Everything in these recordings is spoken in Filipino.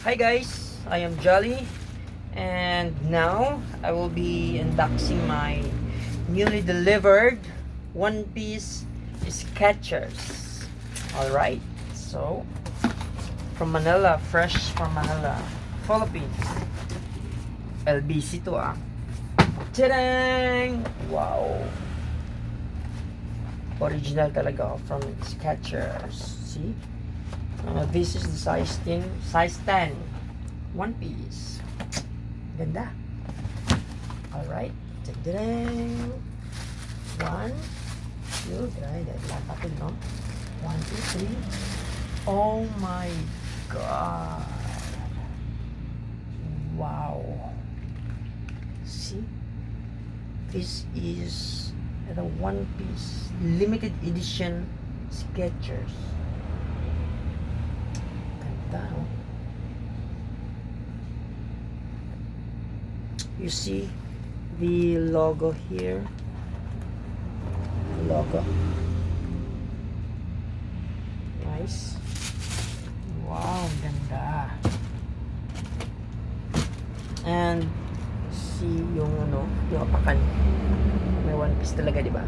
Hi guys, I am Jolly, and now I will be unboxing my newly delivered one piece SKECHERS. Alright, so from Manila, fresh from Manila, Philippines. LBC to ah. Tadang! Wow! Original talaga from SKECHERS. See? This is the size 10 one piece. Ganda. Alright. Tadang! 1, 2, dahil lapapin, no? 1, 2, 3. Oh my god. Wow. See? This is the one piece limited edition SKECHERS. Ganda, no? You see the logo here. Logo. Nice. Wow, ganda. And see yung ano, yung apakan. May one piece talaga, di ba?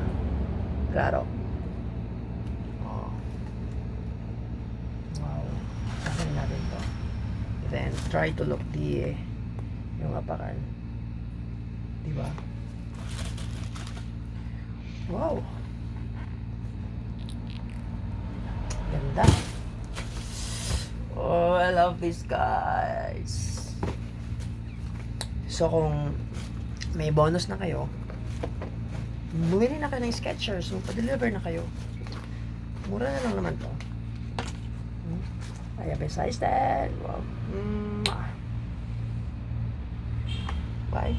Klaro. Oh. Wow. Akin natin to. Then try to look the yung apakan. Di ba? Wow. Ganda. Oh, I love this, guys. So, kung may bonus na kayo, bumili na kayo ng SKECHERS, pa-deliver na kayo. Mura na lang naman to. I have a size 10. Wow. Bye.